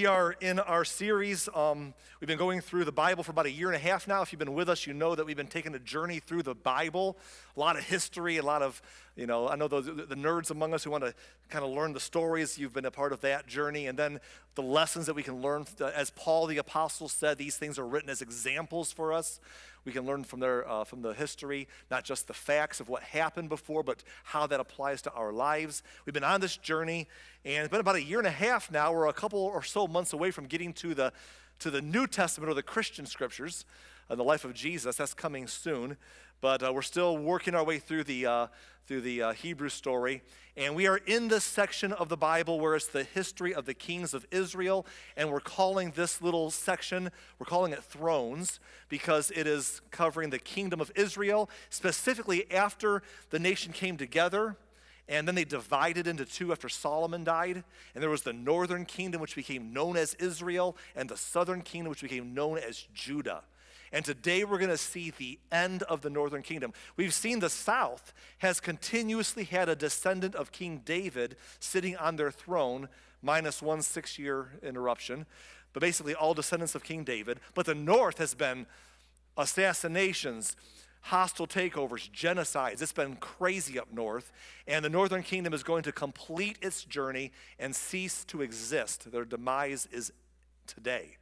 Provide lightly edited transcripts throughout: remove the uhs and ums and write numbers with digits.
We are in our series. We've been going through the Bible for about a year and a half now. If you've been with us, you know that we've been taking a journey through the Bible. A lot of history, a lot of, I know the nerds among us who want to kind of learn the stories. You've been a part of that journey. And then the lessons that we can learn. As Paul the Apostle said, these things are written as examples for us. We can learn from the history, not just the facts of what happened before, but how that applies to our lives. We've been on this journey, and it's been about a year and a half now. We're a couple or so months away from getting to the New Testament or the Christian scriptures, the life of Jesus. That's coming soon, but we're still working our way through the Hebrew story. And we are in this section of the Bible where it's the history of the kings of Israel, and we're calling this little section, we're calling it Thrones, because it is covering the kingdom of Israel, specifically after the nation came together, and then they divided into two after Solomon died. And there was the northern kingdom, which became known as Israel, and the southern kingdom, which became known as Judah. And today we're going to see the end of the northern kingdom. We've seen the south has continuously had a descendant of King David sitting on their throne, minus 1 6-year interruption, but basically all descendants of King David. But the north has been assassinations, hostile takeovers, genocides. It's been crazy up north. And the northern kingdom is going to complete its journey and cease to exist. Their demise is today.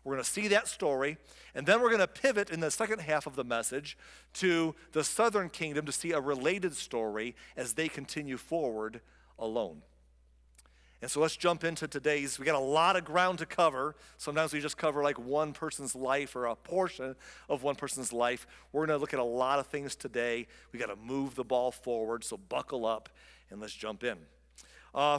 We're going to see that story, and then we're going to pivot in the second half of the message to the southern kingdom to see a related story as they continue forward alone. And so let's jump into today's. We got a lot of ground to cover. Sometimes we just cover like one person's life or a portion of one person's life. We're going to look at a lot of things today. We got to move the ball forward, so buckle up and let's jump in.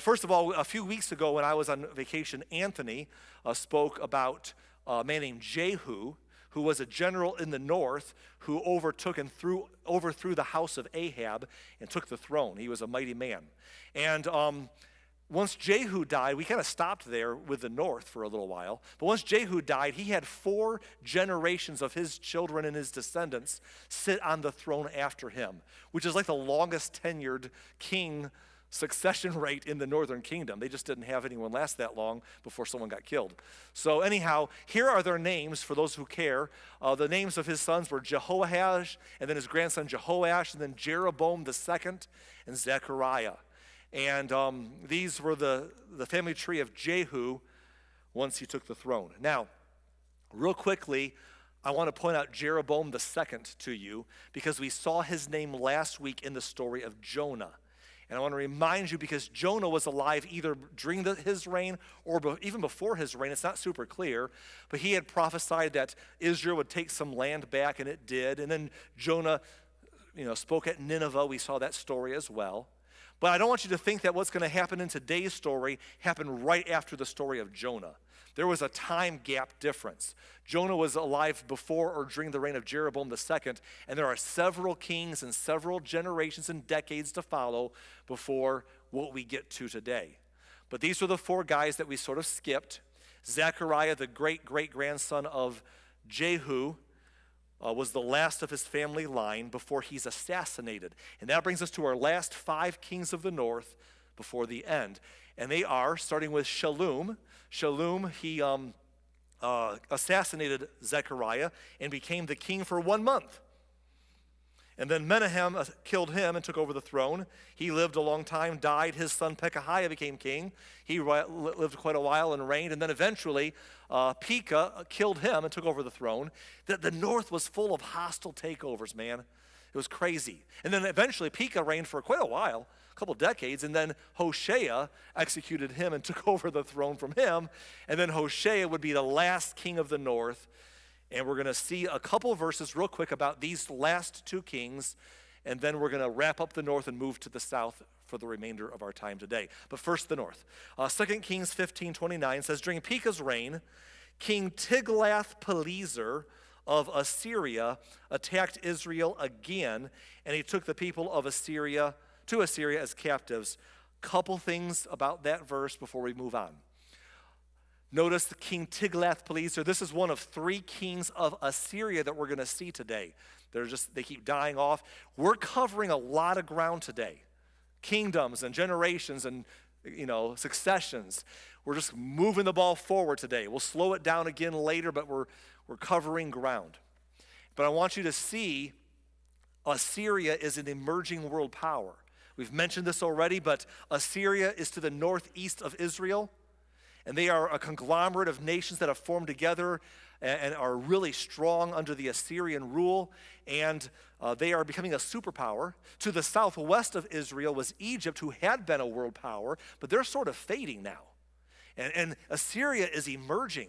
First of all, a few weeks ago when I was on vacation, Anthony spoke about a man named Jehu, who was a general in the north who overtook and overthrew the house of Ahab and took the throne. He was a mighty man. And once Jehu died, we kind of stopped there with the north for a little while. But once Jehu died, he had 4 generations of his children and his descendants sit on the throne after him, which is like the longest tenured king succession rate in the northern kingdom. They just didn't have anyone last that long before someone got killed. So anyhow, here are their names for those who care. The names of his sons were Jehoahaz, and then his grandson Jehoash, and then Jeroboam II, and Zechariah. And these were the family tree of Jehu once he took the throne. Now, real quickly, I want to point out Jeroboam II to you because we saw his name last week in the story of Jonah. And I want to remind you, because Jonah was alive either during his reign or even before his reign. It's not super clear, but he had prophesied that Israel would take some land back, and it did. And then Jonah, spoke at Nineveh. We saw that story as well. But I don't want you to think that what's going to happen in today's story happened right after the story of Jonah. There was a time gap difference. Jonah was alive before or during the reign of Jeroboam II, and there are several kings and several generations and decades to follow before what we get to today. But these were the 4 guys that we sort of skipped. Zechariah, the great-great-grandson of Jehu, was the last of his family line before he's assassinated. And that brings us to our last 5 kings of the north before the end. And they are, starting with Shallum. Shallum, he assassinated Zechariah and became the king for 1 month. And then Menahem killed him and took over the throne. He lived a long time, died. His son Pekahiah became king. He lived quite a while and reigned. And then eventually Pekah killed him and took over the throne. The north was full of hostile takeovers, man. It was crazy. And then eventually Pekah reigned for quite a while, a couple decades, and then Hoshea executed him and took over the throne from him. And then Hoshea would be the last king of the north. And we're going to see a couple verses real quick about these last 2 kings, and then we're going to wrap up the north and move to the south for the remainder of our time today. But first, the north. 2 Kings 15:29 says, during Pekah's reign, King Tiglath-Pileser of Assyria attacked Israel again, and he took the people of Assyria to Assyria as captives. Couple things about that verse before we move on. Notice the King Tiglath-Pileser. This is one of 3 kings of Assyria that we're going to see today. They keep dying off. We're covering a lot of ground today. Kingdoms and generations and successions. we're just moving the ball forward today. We'll slow it down again later, but we're covering ground. But I want you to see Assyria is an emerging world power. We've mentioned this already, but Assyria is to the northeast of Israel, and they are a conglomerate of nations that have formed together and are really strong under the Assyrian rule, and they are becoming a superpower. To the southwest of Israel was Egypt, who had been a world power, but they're sort of fading now. And Assyria is emerging.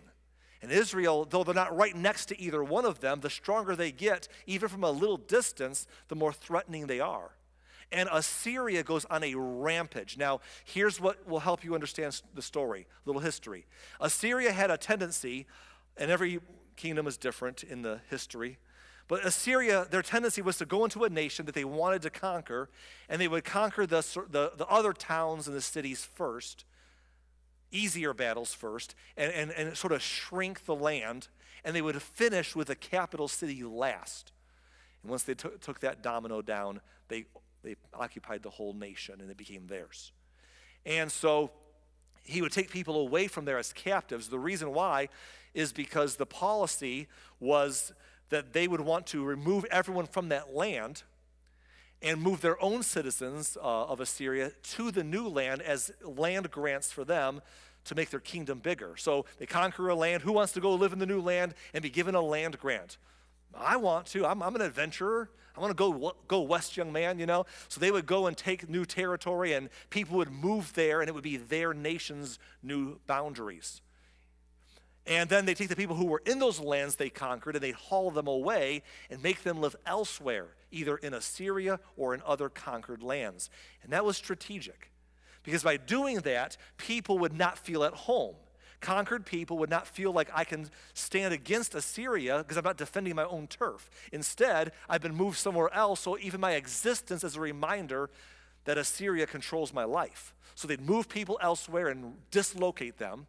And Israel, though they're not right next to either one of them, the stronger they get, even from a little distance, the more threatening they are. And Assyria goes on a rampage. Now, here's what will help you understand the story, a little history. Assyria had a tendency, and every kingdom is different in the history, but Assyria, their tendency was to go into a nation that they wanted to conquer, and they would conquer the other towns and the cities first, easier battles first, and sort of shrink the land, and they would finish with the capital city last. And once they took that domino down, they occupied the whole nation, and it became theirs. And so he would take people away from there as captives. The reason why is because the policy was that they would want to remove everyone from that land and move their own citizens of Assyria to the new land as land grants for them to make their kingdom bigger. So they conquer a land. Who wants to go live in the new land and be given a land grant? I want to. I'm an adventurer. I want to go west, young man, you know. So they would go and take new territory, and people would move there, and it would be their nation's new boundaries. And then they take the people who were in those lands they conquered, and they haul them away and make them live elsewhere, either in Assyria or in other conquered lands. And that was strategic, because by doing that, people would not feel at home. Conquered people would not feel like I can stand against Assyria because I'm not defending my own turf. Instead, I've been moved somewhere else, so even my existence is a reminder that Assyria controls my life. So they'd move people elsewhere and dislocate them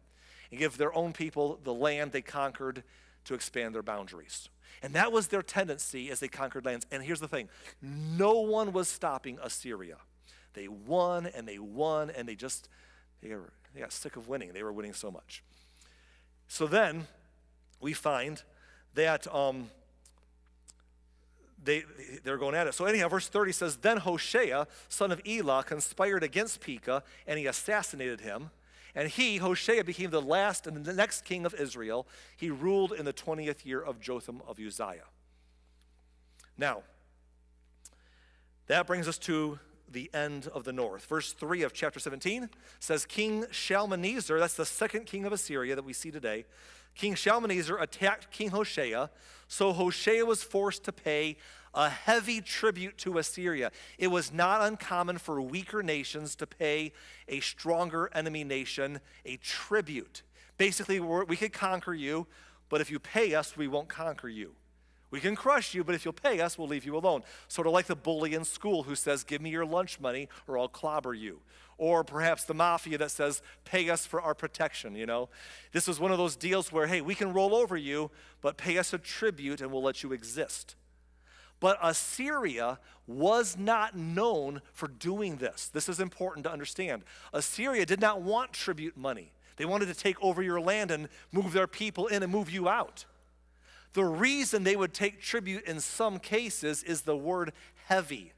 and give their own people the land they conquered to expand their boundaries. And that was their tendency as they conquered lands. And here's the thing, no one was stopping Assyria. They won, and they got sick of winning. They were winning so much. So then we find that they're going at it. So anyhow, verse 30 says, Then Hoshea, son of Elah, conspired against Pekah, and he assassinated him. And he, Hoshea, became the last and the next king of Israel. He ruled in the 20th year of Jotham of Uzziah. Now, that brings us to the end of the north. Verse 3 of chapter 17 says, King Shalmaneser, that's the second king of Assyria that we see today, King Shalmaneser attacked King Hoshea, so Hoshea was forced to pay a heavy tribute to Assyria. It was not uncommon for weaker nations to pay a stronger enemy nation a tribute. Basically, we could conquer you, but if you pay us, we won't conquer you. We can crush you, but if you'll pay us, we'll leave you alone. Sort of like the bully in school who says, give me your lunch money or I'll clobber you. Or perhaps the mafia that says, pay us for our protection, you know. This was one of those deals where, hey, we can roll over you, but pay us a tribute and we'll let you exist. But Assyria was not known for doing this. This is important to understand. Assyria did not want tribute money. They wanted to take over your land and move their people in and move you out. The reason they would take tribute in some cases is the word heavy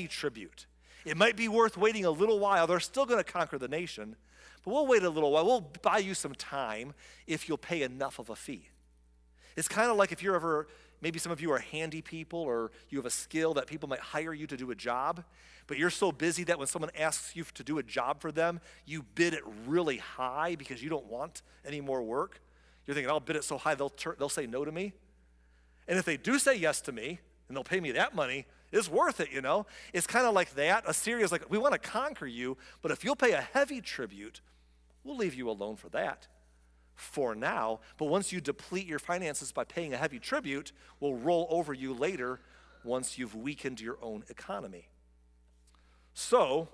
tribute. It might be worth waiting a little while. They're still going to conquer the nation, but we'll wait a little while. We'll buy you some time if you'll pay enough of a fee. It's kind of like if you're ever, maybe some of you are handy people or you have a skill that people might hire you to do a job, but you're so busy that when someone asks you to do a job for them, you bid it really high because you don't want any more work. You're thinking, I'll bid it so high they'll say no to me. And if they do say yes to me, and they'll pay me that money, it's worth it, you know. It's kind of like that. Assyria's like, we want to conquer you, but if you'll pay a heavy tribute, we'll leave you alone for that for now. But once you deplete your finances by paying a heavy tribute, we'll roll over you later once you've weakened your own economy. So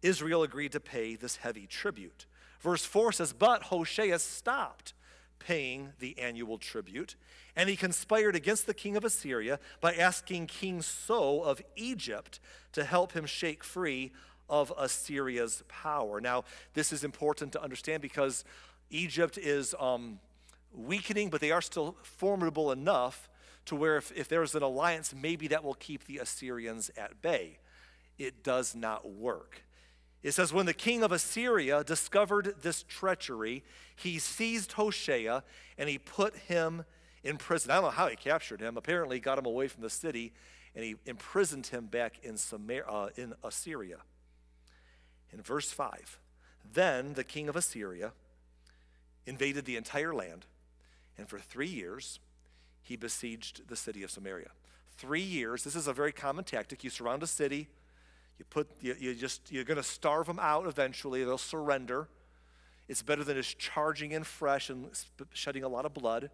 Israel agreed to pay this heavy tribute. Verse 4 says, But Hoshea stopped paying the annual tribute, and he conspired against the king of Assyria by asking King So of Egypt to help him shake free of Assyria's power. Now, this is important to understand because Egypt is weakening, but they are still formidable enough to where if there's an alliance, maybe that will keep the Assyrians at bay. It does not work. It says, when the king of Assyria discovered this treachery, he seized Hoshea and he put him in prison. I don't know how he captured him. Apparently, he got him away from the city and he imprisoned him back in Assyria. In verse 5, then the king of Assyria invaded the entire land, and for 3 years he besieged the city of Samaria. 3 years. This is a very common tactic. You surround a city. You're going to starve them out eventually. They'll surrender. It's better than just charging in fresh and shedding a lot of blood.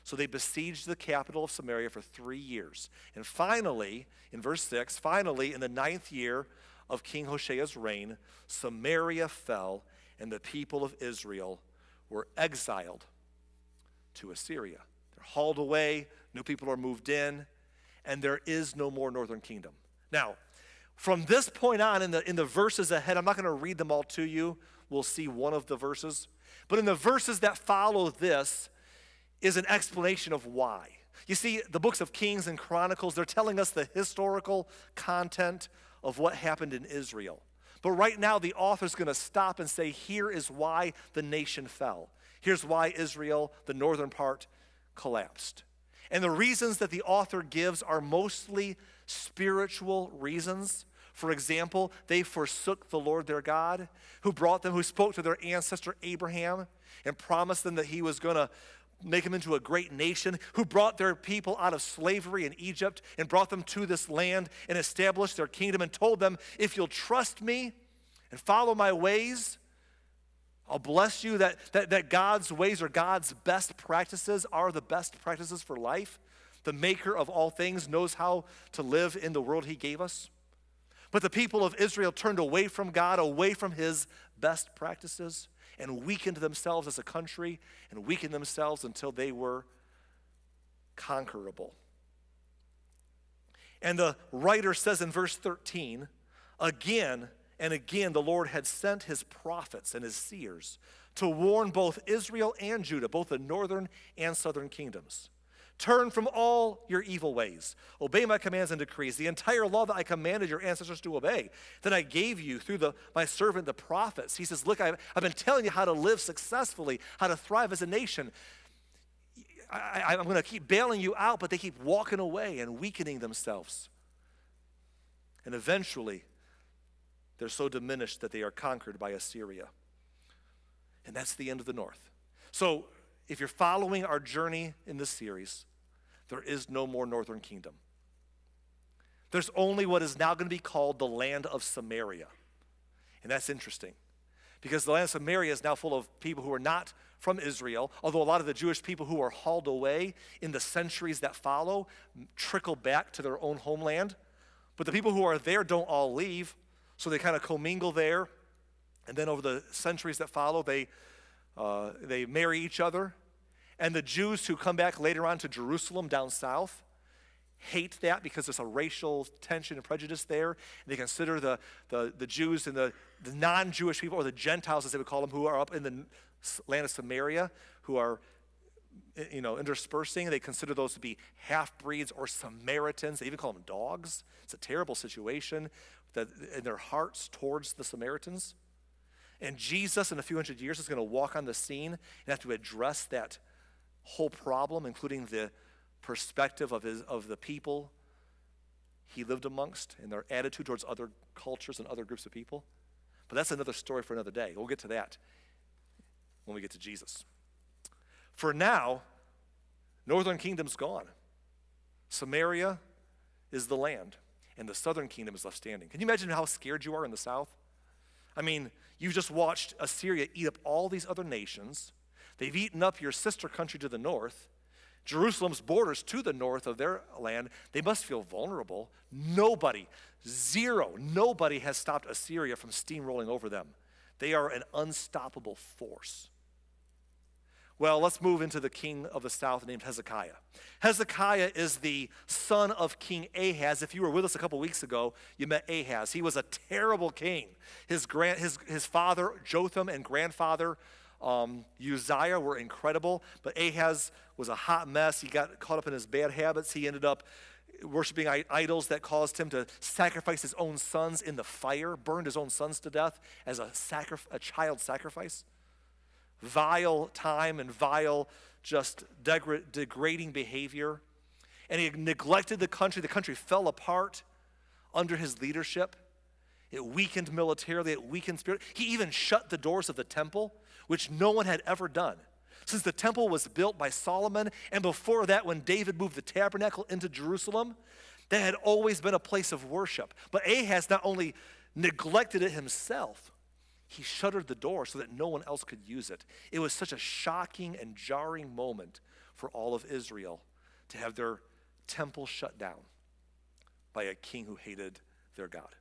So they besieged the capital of Samaria for 3 years. And finally, in verse 6, finally, in the 9th year of King Hoshea's reign, Samaria fell, and the people of Israel were exiled to Assyria. They're hauled away, new people are moved in, and there is no more northern kingdom. Now, from this point on, in the verses ahead, I'm not going to read them all to you. We'll see one of the verses. But in the verses that follow this is an explanation of why. You see, the books of Kings and Chronicles, they're telling us the historical content of what happened in Israel. But right now, the author's going to stop and say, here is why the nation fell. Here's why Israel, the northern part, collapsed. And the reasons that the author gives are mostly spiritual reasons. For example, they forsook the Lord their God, who spoke to their ancestor Abraham and promised them that he was going to make them into a great nation, who brought their people out of slavery in Egypt and brought them to this land and established their kingdom and told them, if you'll trust me and follow my ways, I'll bless you, that God's ways or God's best practices are the best practices for life. The maker of all things knows how to live in the world he gave us. But the people of Israel turned away from God, away from his best practices, and weakened themselves as a country and weakened themselves until they were conquerable. And the writer says in verse 13, again and again the Lord had sent his prophets and his seers to warn both Israel and Judah, both the northern and southern kingdoms. Turn from all your evil ways. Obey my commands and decrees, the entire law that I commanded your ancestors to obey, that I gave you through my servant, the prophets. He says, look, I've been telling you how to live successfully, how to thrive as a nation. I'm going to keep bailing you out, but they keep walking away and weakening themselves. And eventually, they're so diminished that they are conquered by Assyria. And that's the end of the north. So, if you're following our journey in this series, there is no more northern kingdom. There's only what is now going to be called the land of Samaria. And that's interesting because the land of Samaria is now full of people who are not from Israel, although a lot of the Jewish people who are hauled away in the centuries that follow trickle back to their own homeland. But the people who are there don't all leave, so they kind of commingle there. And then over the centuries that follow, they marry each other. And the Jews who come back later on to Jerusalem down south hate that because there's a racial tension and prejudice there. And they consider the Jews and the non-Jewish people, or the Gentiles as they would call them, who are up in the land of Samaria, who are interspersing. They consider those to be half-breeds or Samaritans. They even call them dogs. It's a terrible situation in their hearts towards the Samaritans. And Jesus, in a few hundred years, is going to walk on the scene and have to address that whole problem, including the perspective of the people he lived amongst and their attitude towards other cultures and other groups of people. But that's another story for another day. We'll get to that when we get to Jesus. For now, northern kingdom's gone. Samaria is the land, and the southern kingdom is left standing. Can you imagine how scared you are in the south? I mean, you've just watched Assyria eat up all these other nations. They've eaten up your sister country to the north. Jerusalem's borders to the north of their land. They must feel vulnerable. Nobody has stopped Assyria from steamrolling over them. They are an unstoppable force. Well, let's move into the king of the south named Hezekiah. Hezekiah is the son of King Ahaz. If you were with us a couple weeks ago, you met Ahaz. He was a terrible king. His father, Jotham, and grandfather, Uzziah, were incredible, but Ahaz was a hot mess. He got caught up in his bad habits. He ended up worshiping idols that caused him to sacrifice his own sons in the fire, burned his own sons to death as a child sacrifice. Vile time and vile, just degrading behavior. And he neglected the country. The country fell apart under his leadership. It weakened militarily, it weakened spirit. He even shut the doors of the temple, which no one had ever done. Since the temple was built by Solomon, and before that, when David moved the tabernacle into Jerusalem, that had always been a place of worship. But Ahaz not only neglected it himself, he shuttered the door so that no one else could use it. It was such a shocking and jarring moment for all of Israel to have their temple shut down by a king who hated their God.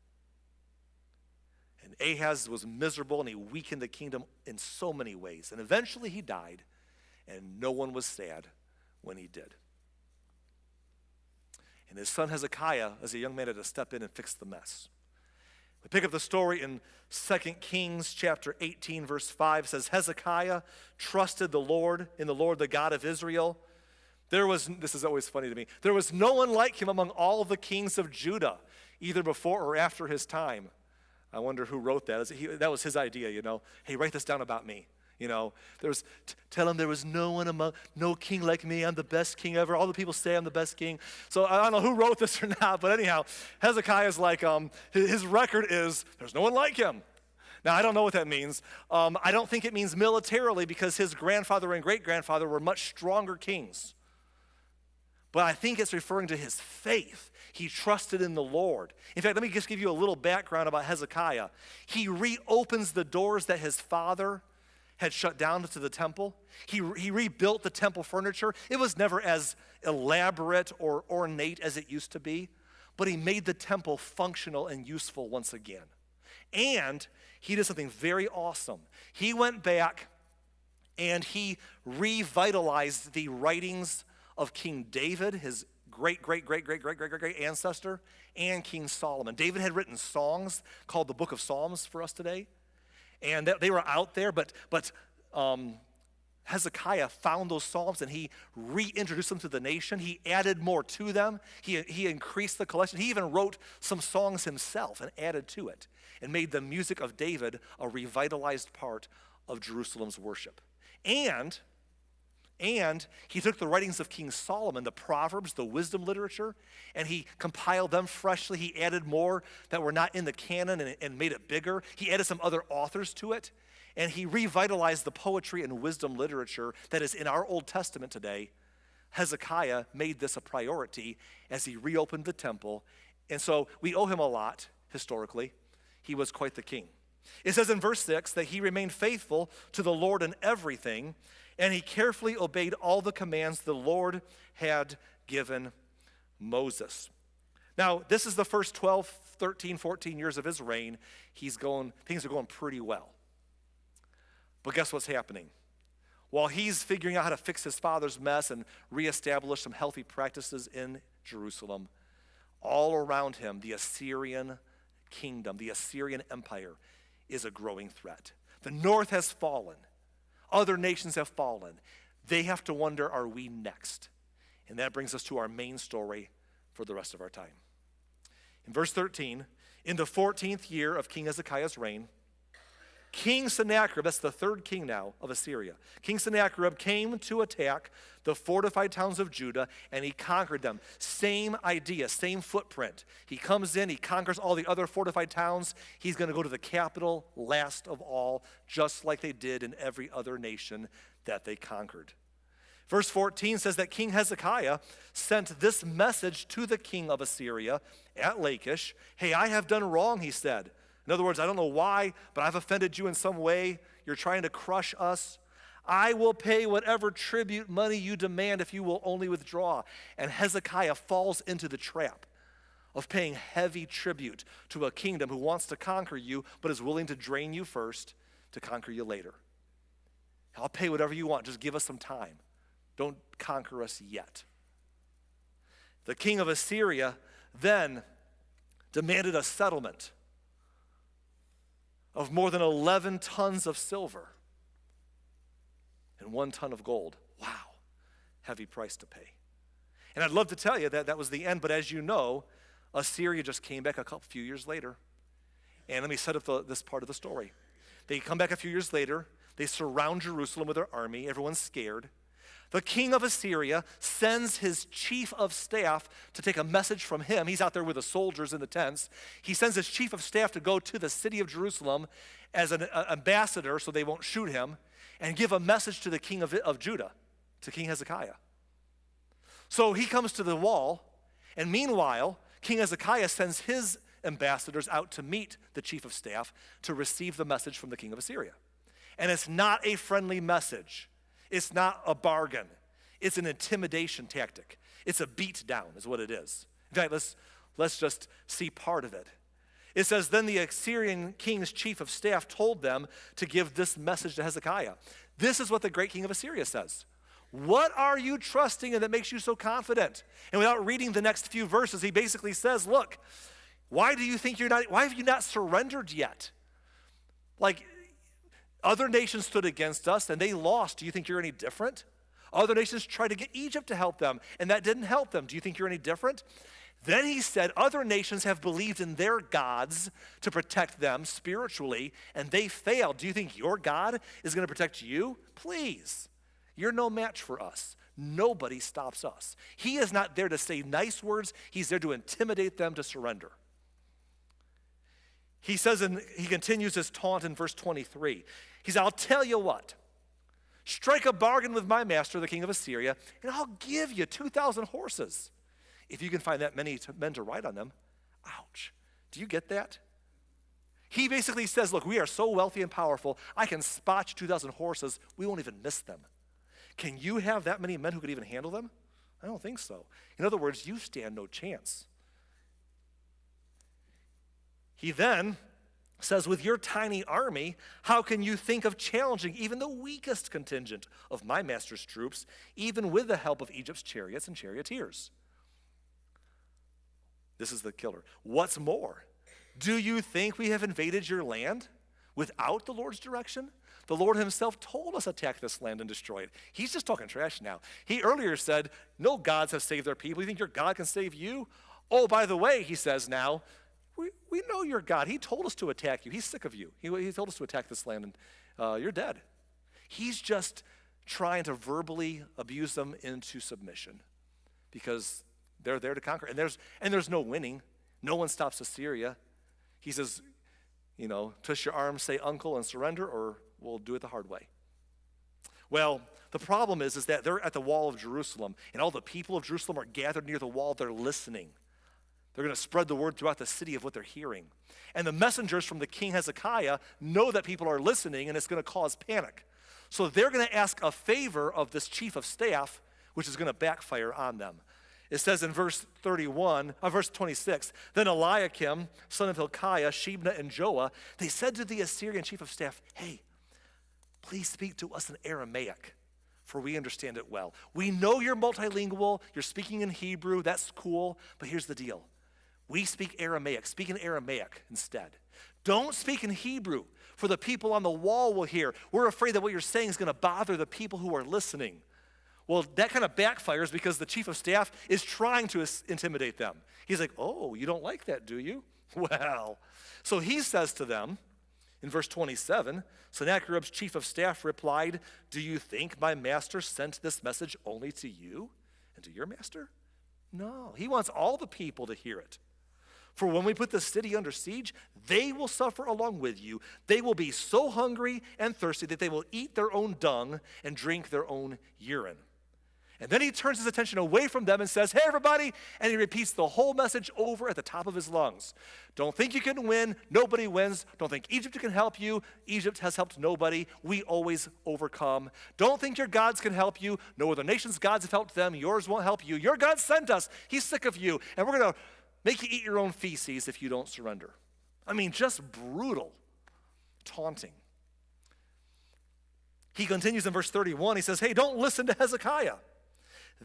And Ahaz was miserable, and he weakened the kingdom in so many ways. And eventually he died, and no one was sad when he did. And his son Hezekiah, as a young man, had to step in and fix the mess. We pick up the story in 2 Kings chapter 18, verse 5. It says, Hezekiah trusted the Lord, in the Lord, the God of Israel. This is always funny to me, there was no one like him among all of the kings of Judah, either before or after his time. I wonder who wrote that. That was his idea, Hey, write this down about me. Tell him there was no king like me. I'm the best king ever. All the people say I'm the best king. So I don't know who wrote this or not, but anyhow, Hezekiah's like, his record is there's no one like him. Now, I don't know what that means. I don't think it means militarily, because his grandfather and great-grandfather were much stronger kings. But I think it's referring to his faith. He trusted in the Lord. In fact, let me just give you a little background about Hezekiah. He reopens the doors that his father had shut down to the temple. He rebuilt the temple furniture. It was never as elaborate or ornate as it used to be, but he made the temple functional and useful once again. And he did something very awesome. He went back and he revitalized the writings of King David, his great ancestor, and King Solomon. David had written songs called the Book of Psalms for us today. And they were out there, but Hezekiah found those psalms and he reintroduced them to the nation. He added more to them. He increased the collection. He even wrote some songs himself and added to it and made the music of David a revitalized part of Jerusalem's worship. And he took the writings of King Solomon, the Proverbs, the wisdom literature, and he compiled them freshly. He added more that were not in the canon and made it bigger. He added some other authors to it, and he revitalized the poetry and wisdom literature that is in our Old Testament today. Hezekiah made this a priority as he reopened the temple, and so we owe him a lot historically. He was quite the king. It says in verse 6 that he remained faithful to the Lord in everything, and he carefully obeyed all the commands the Lord had given Moses. Now, this is the first 12, 13, 14 years of his reign. Things are going pretty well. But guess what's happening? While he's figuring out how to fix his father's mess and reestablish some healthy practices in Jerusalem, all around him, the Assyrian kingdom, the Assyrian empire, is a growing threat. The north has fallen. Other nations have fallen. They have to wonder, are we next? And that brings us to our main story for the rest of our time. In verse 13, in the 14th year of King Hezekiah's reign, King Sennacherib, that's the third king now of Assyria, King Sennacherib came to attack the fortified towns of Judah, and he conquered them. Same idea, same footprint. He comes in, he conquers all the other fortified towns. He's going to go to the capital last of all, just like they did in every other nation that they conquered. Verse 14 says that King Hezekiah sent this message to the king of Assyria at Lachish. Hey, I have done wrong, he said. In other words, I don't know why, but I've offended you in some way. You're trying to crush us. I will pay whatever tribute money you demand if you will only withdraw. And Hezekiah falls into the trap of paying heavy tribute to a kingdom who wants to conquer you, but is willing to drain you first to conquer you later. I'll pay whatever you want. Just give us some time. Don't conquer us yet. The king of Assyria then demanded a settlement of more than 11 tons of silver and 1 ton of gold. Wow, heavy price to pay. And I'd love to tell you that that was the end, but as you know, Assyria just came back a few years later. And let me set up this part of the story. They come back a few years later. They surround Jerusalem with their army. Everyone's scared. The king of Assyria sends his chief of staff to take a message from him. He's out there with the soldiers in the tents. He sends his chief of staff to go to the city of Jerusalem as an ambassador so they won't shoot him and give a message to the king of Judah, to King Hezekiah. So he comes to the wall, and meanwhile, King Hezekiah sends his ambassadors out to meet the chief of staff to receive the message from the king of Assyria. And it's not a friendly message. It's not a bargain. It's an intimidation tactic. It's a beat down is what it is. In fact, let's just see part of it. It says, then the Assyrian king's chief of staff told them to give this message to Hezekiah. This is what the great king of Assyria says. What are you trusting in that makes you so confident? And without reading the next few verses, he basically says, look, why have you not surrendered yet? Like, other nations stood against us and they lost. Do you think you're any different? Other nations tried to get Egypt to help them and that didn't help them. Do you think you're any different? Then he said, other nations have believed in their gods to protect them spiritually and they failed. Do you think your God is going to protect you? Please. You're no match for us. Nobody stops us. He is not there to say nice words. He's there to intimidate them to surrender. He says, and he continues his taunt in verse 23. He says, I'll tell you what. Strike a bargain with my master, the king of Assyria, and I'll give you 2,000 horses. If you can find that many men to ride on them. Ouch. Do you get that? He basically says, look, we are so wealthy and powerful, I can spot you 2,000 horses. We won't even miss them. Can you have that many men who could even handle them? I don't think so. In other words, you stand no chance. He then says, with your tiny army, how can you think of challenging even the weakest contingent of my master's troops, even with the help of Egypt's chariots and charioteers? This is the killer. What's more, do you think we have invaded your land without the Lord's direction? The Lord himself told us attack this land and destroy it. He's just talking trash now. He earlier said, no gods have saved their people. You think your God can save you? Oh, by the way, he says now, we know your God. He told us to attack you. He's sick of you. He told us to attack this land, and you're dead. He's just trying to verbally abuse them into submission because they're there to conquer. And there's no winning. No one stops Assyria. He says, twist your arm, say uncle, and surrender, or we'll do it the hard way. Well, the problem is that they're at the wall of Jerusalem, and all the people of Jerusalem are gathered near the wall. They're listening. They're going to spread the word throughout the city of what they're hearing. And the messengers from the king Hezekiah know that people are listening, and it's going to cause panic. So they're going to ask a favor of this chief of staff, which is going to backfire on them. It says in verse 26, then Eliakim, son of Hilkiah, Shebna, and Joah, they said to the Assyrian chief of staff, hey, please speak to us in Aramaic, for we understand it well. We know you're multilingual, you're speaking in Hebrew, that's cool, but here's the deal. We speak Aramaic. Speak in Aramaic instead. Don't speak in Hebrew, for the people on the wall will hear. We're afraid that what you're saying is going to bother the people who are listening. Well, that kind of backfires because the chief of staff is trying to intimidate them. He's like, oh, you don't like that, do you? Well, so he says to them in verse 27, Sennacherib's chief of staff replied, do you think my master sent this message only to you and to your master? No, he wants all the people to hear it. For when we put the city under siege, they will suffer along with you. They will be so hungry and thirsty that they will eat their own dung and drink their own urine. And then he turns his attention away from them and says, hey, everybody, and he repeats the whole message over at the top of his lungs. Don't think you can win. Nobody wins. Don't think Egypt can help you. Egypt has helped nobody. We always overcome. Don't think your gods can help you. No other nation's gods have helped them. Yours won't help you. Your God sent us. He's sick of you. And we're going to make you eat your own feces if you don't surrender. I mean, just brutal, taunting. He continues in verse 31. He says, hey, don't listen to Hezekiah.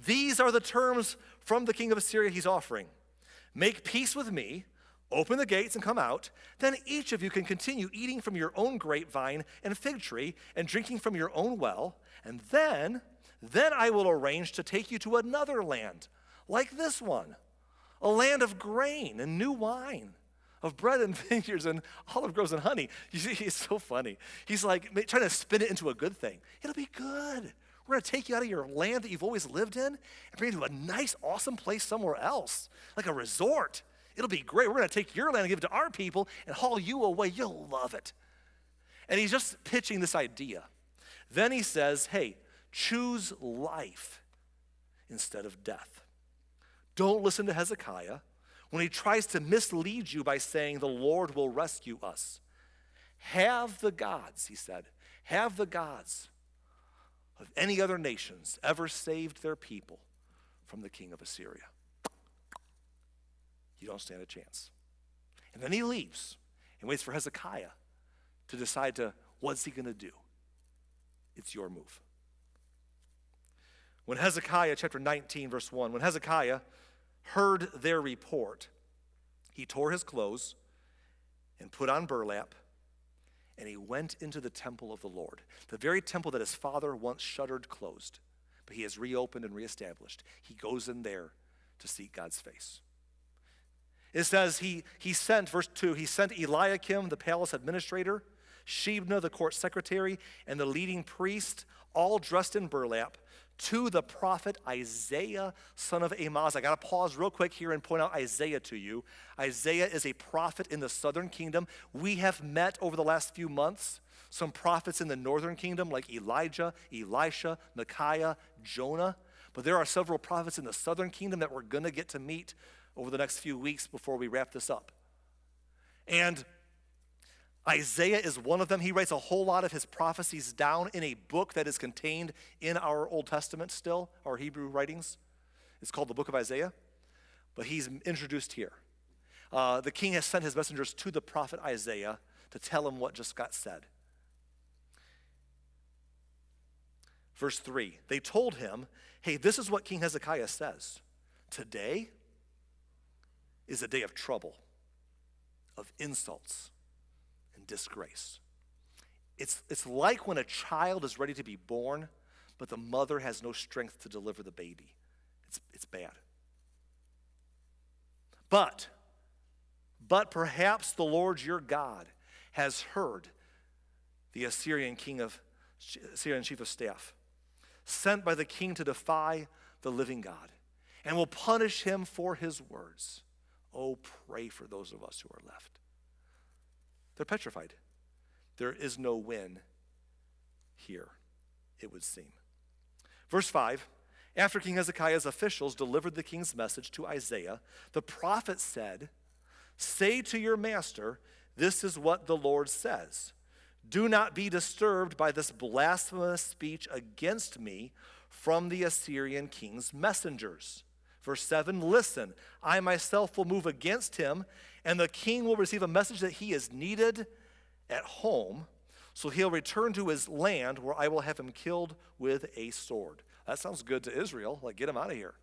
These are the terms from the king of Assyria he's offering. Make peace with me, open the gates and come out. Then each of you can continue eating from your own grapevine and fig tree and drinking from your own well. And then I will arrange to take you to another land like this one, a land of grain and new wine, of bread and vineyards and olive groves and honey. You see, he's so funny. He's like trying to spin it into a good thing. It'll be good. We're going to take you out of your land that you've always lived in and bring you to a nice, awesome place somewhere else, like a resort. It'll be great. We're going to take your land and give it to our people and haul you away. You'll love it. And he's just pitching this idea. Then he says, hey, choose life instead of death. Don't listen to Hezekiah when he tries to mislead you by saying the Lord will rescue us. Have the gods, he said, have the gods of any other nations ever saved their people from the king of Assyria? You don't stand a chance. And then he leaves and waits for Hezekiah to decide what's he going to do. It's your move. When Hezekiah, chapter 19, verse 1, when Hezekiah heard their report, he tore his clothes and put on burlap, and he went into the temple of the Lord, the very temple that his father once shuttered closed, but he has reopened and reestablished. He goes in there to seek God's face. It says he sent, verse 2, he sent Eliakim, the palace administrator, Shebna, the court secretary, and the leading priest, all dressed in burlap, to the prophet Isaiah, son of Amoz. I got to pause real quick here and point out Isaiah to you. Isaiah is a prophet in the southern kingdom. We have met over the last few months some prophets in the northern kingdom like Elijah, Elisha, Micaiah, Jonah. But there are several prophets in the southern kingdom that we're going to get to meet over the next few weeks before we wrap this up. And Isaiah is one of them. He writes a whole lot of his prophecies down in a book that is contained in our Old Testament still, our Hebrew writings. It's called the book of Isaiah, but he's introduced here. The king has sent his messengers to the prophet Isaiah to tell him what just got said. Verse 3, they told him, hey, this is what King Hezekiah says. Today is a day of trouble, of insults, and disgrace. It's like when a child is ready to be born, but the mother has no strength to deliver the baby. It's bad. But perhaps the Lord your God has heard the Assyrian chief of staff, sent by the king to defy the living God, and will punish him for his words. Oh, pray for those of us who are left. They're petrified. There is no win here, it would seem. Verse 5, after King Hezekiah's officials delivered the king's message to Isaiah, the prophet said, say to your master, this is what the Lord says. Do not be disturbed by this blasphemous speech against me from the Assyrian king's messengers. Verse 7, listen, I myself will move against him, and the king will receive a message that he is needed at home, so he'll return to his land where I will have him killed with a sword. That sounds good to Israel, like get him out of here.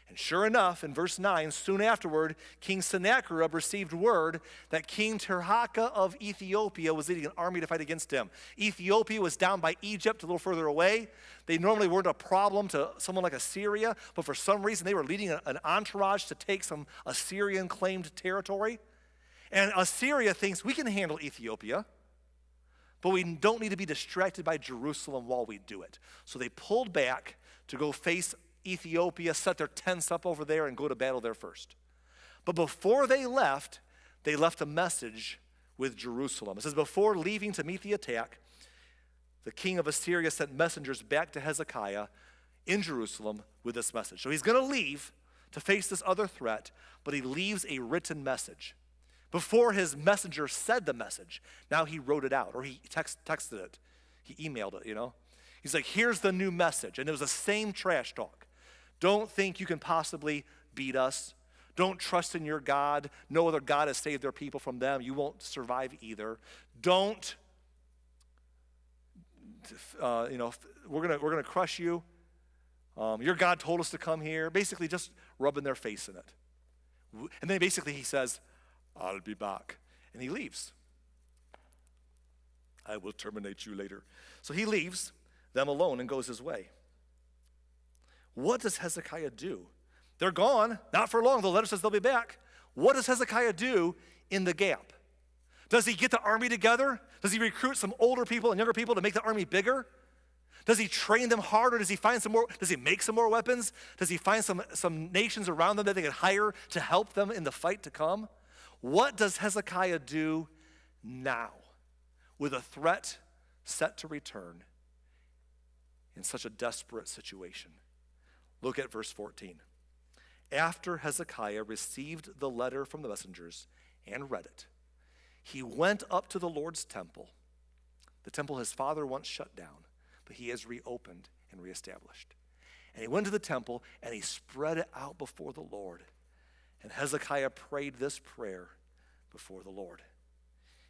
And sure enough, in verse 9, soon afterward, King Sennacherib received word that King Tirhakah of Ethiopia was leading an army to fight against him. Ethiopia was down by Egypt, a little further away. They normally weren't a problem to someone like Assyria, but for some reason they were leading an entourage to take some Assyrian-claimed territory. And Assyria thinks we can handle Ethiopia, but we don't need to be distracted by Jerusalem while we do it. So they pulled back to go face Ethiopia, set their tents up over there, and go to battle there first. But before they left a message with Jerusalem. It says, before leaving to meet the attack, the king of Assyria sent messengers back to Hezekiah in Jerusalem with this message. So he's going to leave to face this other threat, but he leaves a written message. Before his messenger said the message, now he wrote it out, or he texted it. He emailed it, He's like, here's the new message. And it was the same trash talk. Don't think you can possibly beat us. Don't trust in your God. No other God has saved their people from them. You won't survive either. Don't we're gonna crush you. Your God told us to come here. Basically, just rubbing their face in it. And then basically he says, I'll be back. And he leaves. I will terminate you later. So he leaves them alone and goes his way. What does Hezekiah do? They're gone, not for long. The letter says they'll be back. What does Hezekiah do in the gap? Does he get the army together? Does he recruit some older people and younger people to make the army bigger? Does he train them harder? Does he find some more? Does he make some more weapons? Does he find some nations around them that they can hire to help them in the fight to come? What does Hezekiah do now with a threat set to return in such a desperate situation? Look at verse 14. After Hezekiah received the letter from the messengers and read it, he went up to the Lord's temple, the temple his father once shut down, but he has reopened and reestablished. And he went to the temple and he spread it out before the Lord. And Hezekiah prayed this prayer before the Lord.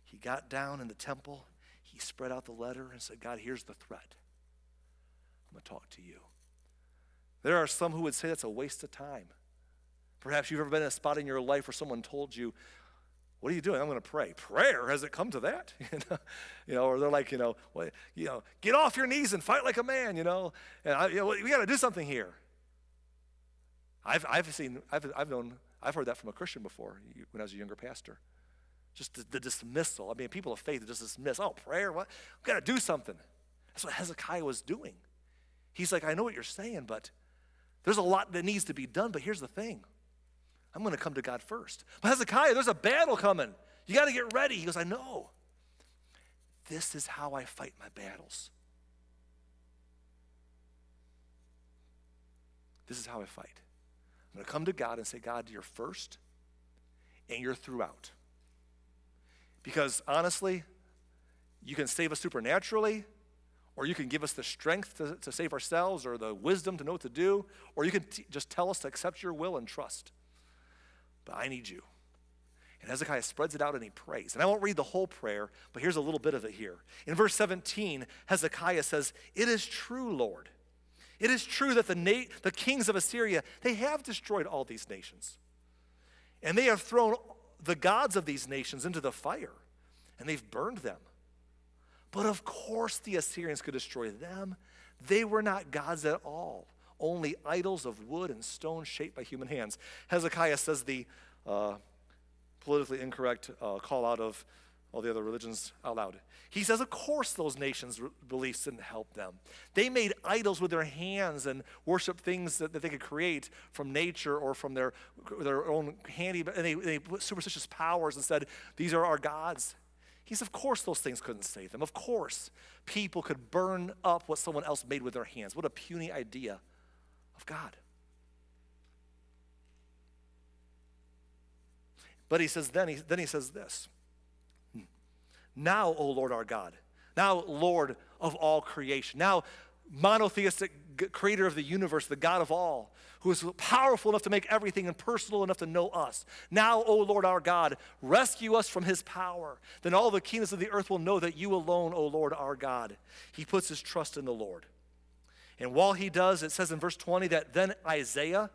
He got down in the temple, he spread out the letter and said, God, here's the threat. I'm going to talk to you. There are some who would say that's a waste of time. Perhaps you've ever been in a spot in your life where someone told you, what are you doing? I'm going to pray. Prayer? Has it come to that? Or they're like, get off your knees and fight like a man, And we got to do something here. I've heard that from a Christian before when I was a younger pastor. Just the dismissal. I mean, people of faith just dismiss. Oh, prayer? What? We've got to do something. That's what Hezekiah was doing. He's like, I know what you're saying, but there's a lot that needs to be done. But here's the thing. I'm going to come to God first. But Hezekiah, there's a battle coming. You got to get ready. He goes, I know. This is how I fight my battles. This is how I fight. I'm going to come to God and say, God, you're first and you're throughout. Because honestly, you can save us supernaturally, or you can give us the strength to save ourselves, or the wisdom to know what to do, or you can just tell us to accept your will and trust. But I need you. And Hezekiah spreads it out and he prays. And I won't read the whole prayer, but here's a little bit of it here. In verse 17, Hezekiah says, it is true, Lord. It is true that the kings of Assyria, they have destroyed all these nations. And they have thrown the gods of these nations into the fire, and they've burned them. But of course the Assyrians could destroy them. They were not gods at all, only idols of wood and stone shaped by human hands. Hezekiah says the politically incorrect call out of all the other religions out loud. He says, of course those nations' beliefs didn't help them. They made idols with their hands and worshiped things that they could create from nature or from their own handy, and they put superstitious powers and said, these are our gods. He says, of course those things couldn't save them. Of course people could burn up what someone else made with their hands. What a puny idea of God. But he says, then he says this. Now, O Lord our God, now Lord of all creation, now monotheistic creator of the universe, the God of all, who is powerful enough to make everything and personal enough to know us. Now, O Lord our God, rescue us from his power. Then all the kingdoms of the earth will know that you alone, O Lord our God. He puts his trust in the Lord. And while he does, it says in verse 20 that then Isaiah,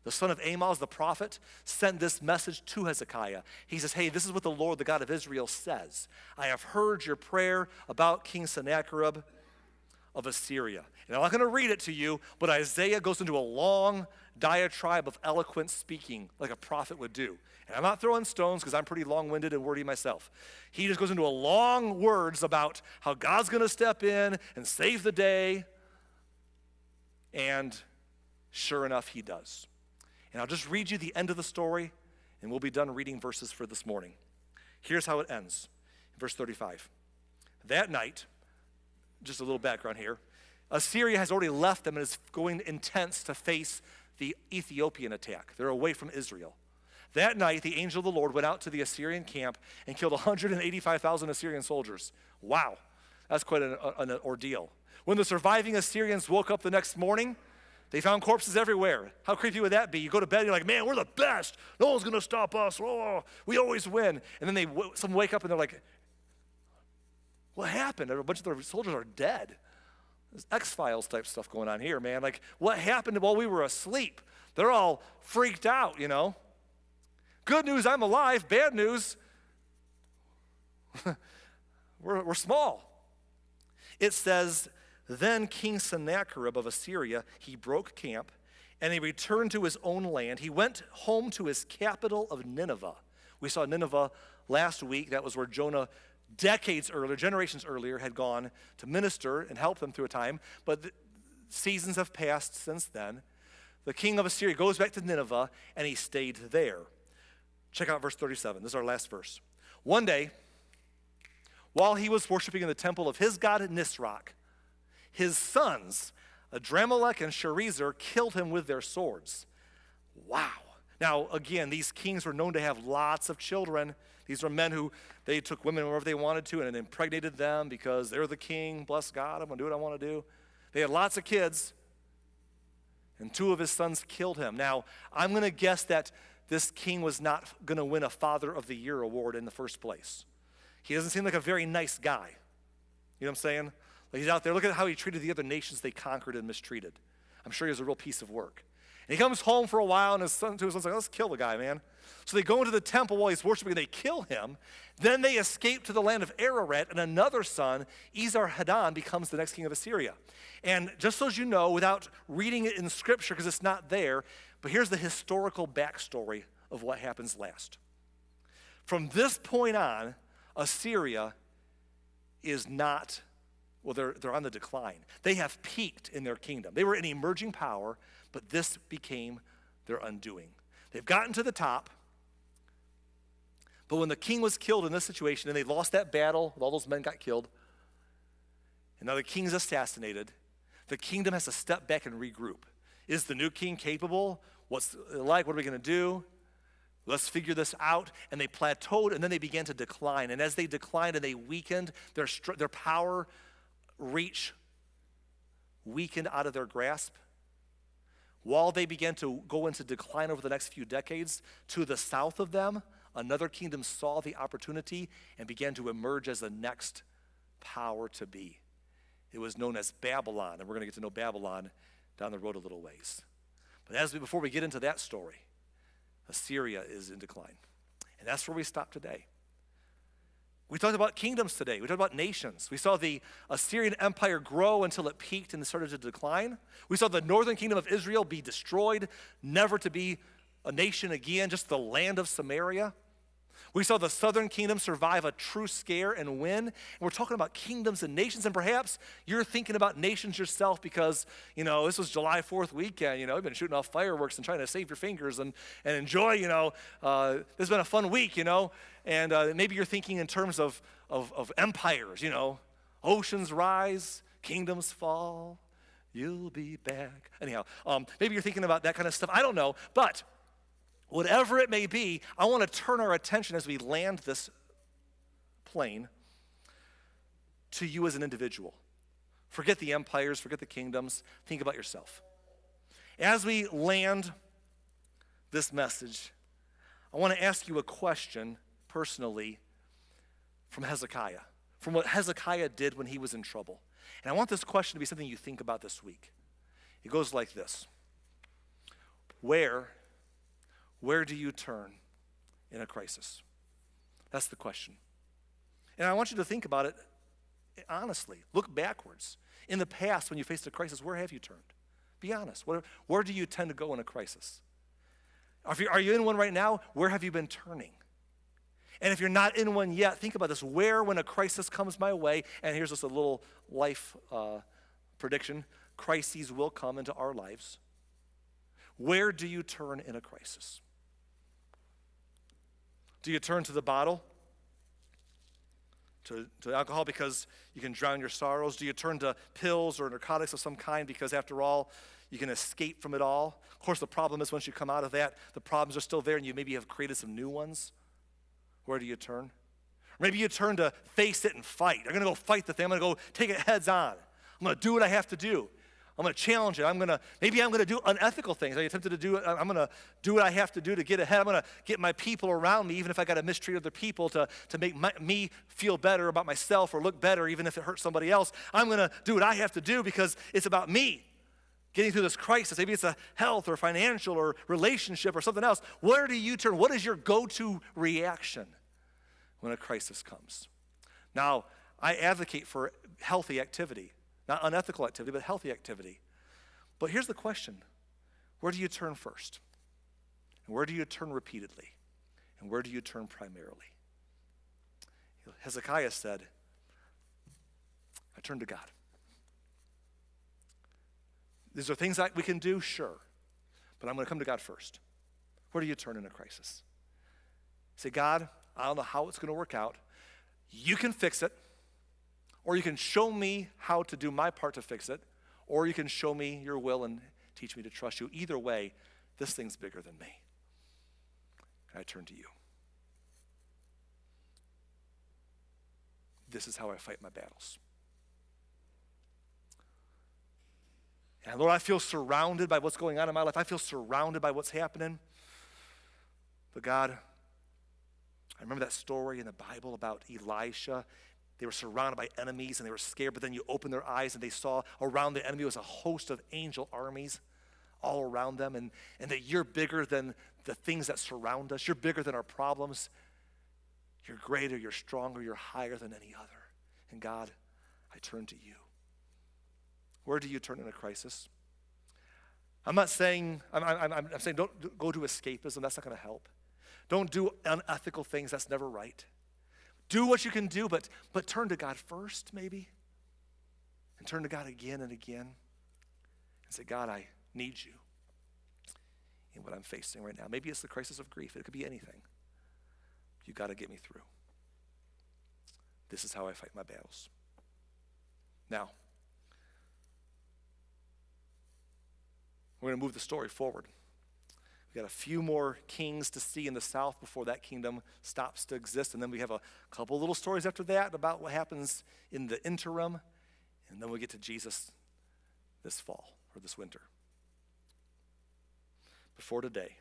the son of Amoz, the prophet, sent this message to Hezekiah. He says, hey, this is what the Lord, the God of Israel, says. I have heard your prayer about King Sennacherib of Assyria. And I'm not going to read it to you, but Isaiah goes into a long diatribe of eloquent speaking like a prophet would do. And I'm not throwing stones because I'm pretty long-winded and wordy myself. He just goes into a long words about how God's going to step in and save the day. And sure enough, he does. And I'll just read you the end of the story, and we'll be done reading verses for this morning. Here's how it ends. Verse 35. That night, just a little background here, Assyria has already left them and is going in tents to face the Ethiopian attack. They're away from Israel. That night, the angel of the Lord went out to the Assyrian camp and killed 185,000 Assyrian soldiers. Wow, that's quite an ordeal. When the surviving Assyrians woke up the next morning, they found corpses everywhere. How creepy would that be? You go to bed and you're like, man, we're the best. No one's going to stop us. Oh, we always win. And then some wake up and they're like, What happened? A bunch of their soldiers are dead. There's X-Files type stuff going on here, man. Like, what happened while we were asleep? They're all freaked out, you know. Good news, I'm alive. Bad news, we're small. It says, then King Sennacherib of Assyria, he broke camp, and he returned to his own land. He went home to his capital of Nineveh. We saw Nineveh last week. That was where Jonah, decades earlier, generations earlier, had gone to minister and help them through a time. But seasons have passed since then. The king of Assyria goes back to Nineveh, and he stayed there. Check out verse 37. This is our last verse. One day, while he was worshiping in the temple of his god Nisroch, his sons, Adramelech and Sharezer, killed him with their swords. Wow. Now, again, these kings were known to have lots of children. These were men who, they took women wherever they wanted to and impregnated them because they're the king. Bless God, I'm going to do what I want to do. They had lots of kids, and 2 of his sons killed him. Now, I'm going to guess that this king was not going to win a Father of the Year award in the first place. He doesn't seem like a very nice guy. You know what I'm saying? Like, he's out there. Look at how he treated the other nations they conquered and mistreated. I'm sure he was a real piece of work. And he comes home for a while, and his son's like, let's kill the guy, man. So they go into the temple while he's worshiping, and they kill him. Then they escape to the land of Ararat, and another son, Esarhaddon, becomes the next king of Assyria. And just so as you know, without reading it in Scripture, because it's not there, but here's the historical backstory of what happens last. From this point on, Assyria is not, well, they're on the decline. They have peaked in their kingdom. They were an emerging power, but this became their undoing. They've gotten to the top, but when the king was killed in this situation, and they lost that battle, all those men got killed, and now the king's assassinated, the kingdom has to step back and regroup. Is the new king capable? What's it like? What are we going to do? Let's figure this out. And they plateaued, and then they began to decline. And as they declined and they weakened, their power reach weakened out of their grasp. While they began to go into decline over the next few decades, to the south of them, another kingdom saw the opportunity and began to emerge as the next power to be. It was known as Babylon, and we're going to get to know Babylon down the road a little ways. But before we get into that story, Assyria is in decline. And that's where we stop today. We talked about kingdoms today. We talked about nations. We saw the Assyrian Empire grow until it peaked and started to decline. We saw the northern kingdom of Israel be destroyed, never to be a nation again, just the land of Samaria. We saw the southern kingdom survive a true scare and win. And we're talking about kingdoms and nations. And perhaps you're thinking about nations yourself because, this was July 4th weekend. You've been shooting off fireworks and trying to save your fingers and enjoy, this has been a fun week, And maybe you're thinking in terms of empires, oceans rise, kingdoms fall, you'll be back. Anyhow, maybe you're thinking about that kind of stuff. I don't know, but whatever it may be, I want to turn our attention as we land this plane to you as an individual. Forget the empires, forget the kingdoms. Think about yourself. As we land this message, I want to ask you a question personally from Hezekiah, from what Hezekiah did when he was in trouble. And I want this question to be something you think about this week. It goes like this. Where do you turn in a crisis? That's the question. And I want you to think about it honestly. Look backwards. In the past, when you faced a crisis, where have you turned? Be honest. Where do you tend to go in a crisis? Are you in one right now? Where have you been turning? And if you're not in one yet, think about this. Where, when a crisis comes my way, and here's just a little life prediction, crises will come into our lives. Where do you turn in a crisis? Do you turn to the bottle, to alcohol because you can drown your sorrows? Do you turn to pills or narcotics of some kind because, after all, you can escape from it all? Of course, the problem is once you come out of that, the problems are still there and you maybe have created some new ones. Where do you turn? Or maybe you turn to face it and fight. I'm going to go fight the thing. I'm going to go take it heads on. I'm going to do what I have to do. I'm going to challenge it. Maybe I'm going to do unethical things. I'm tempted to do it. I'm going to do what I have to do to get ahead. I'm going to get my people around me, even if I got to mistreat other people to make me feel better about myself or look better, even if it hurts somebody else. I'm going to do what I have to do because it's about me getting through this crisis. Maybe it's a health or financial or relationship or something else. Where do you turn? What is your go-to reaction when a crisis comes? Now, I advocate for healthy activity. Not unethical activity, but healthy activity. But here's the question. Where do you turn first? And where do you turn repeatedly? And where do you turn primarily? Hezekiah said, I turn to God. These are things that we can do, sure. But I'm going to come to God first. Where do you turn in a crisis? Say, God, I don't know how it's going to work out. You can fix it. Or you can show me how to do my part to fix it, or you can show me your will and teach me to trust you. Either way, this thing's bigger than me. And I turn to you. This is how I fight my battles. And Lord, I feel surrounded by what's going on in my life. I feel surrounded by what's happening. But God, I remember that story in the Bible about Elisha. They were surrounded by enemies and they were scared, but then you open their eyes and they saw around the enemy was a host of angel armies all around them, and that you're bigger than the things that surround us. You're bigger than our problems. You're greater, you're stronger, you're higher than any other. And God, I turn to you. Where do you turn in a crisis? I'm not saying, I'm saying don't go to escapism. That's not going to help. Don't do unethical things. That's never right. Do what you can do, but turn to God first, maybe. And turn to God again and again. And say, God, I need you in what I'm facing right now. Maybe it's the crisis of grief. It could be anything. You got to get me through. This is how I fight my battles. Now, we're going to move the story forward. We got a few more kings to see in the south before that kingdom stops to exist. And then we have a couple little stories after that about what happens in the interim. And then we get to Jesus this fall or this winter. Before today,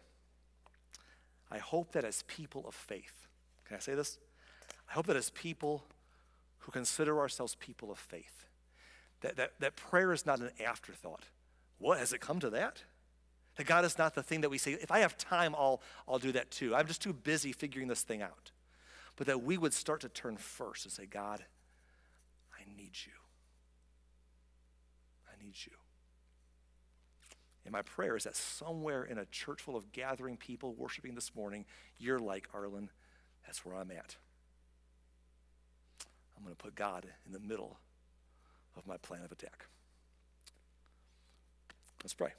I hope that as people of faith, can I say this? I hope that as people who consider ourselves people of faith, that prayer is not an afterthought. What, has it come to that? That God is not the thing that we say, if I have time, I'll do that too. I'm just too busy figuring this thing out. But that we would start to turn first and say, God, I need you. I need you. And my prayer is that somewhere in a church full of gathering people worshiping this morning, you're like, Arlen, that's where I'm at. I'm going to put God in the middle of my plan of attack. Let's pray.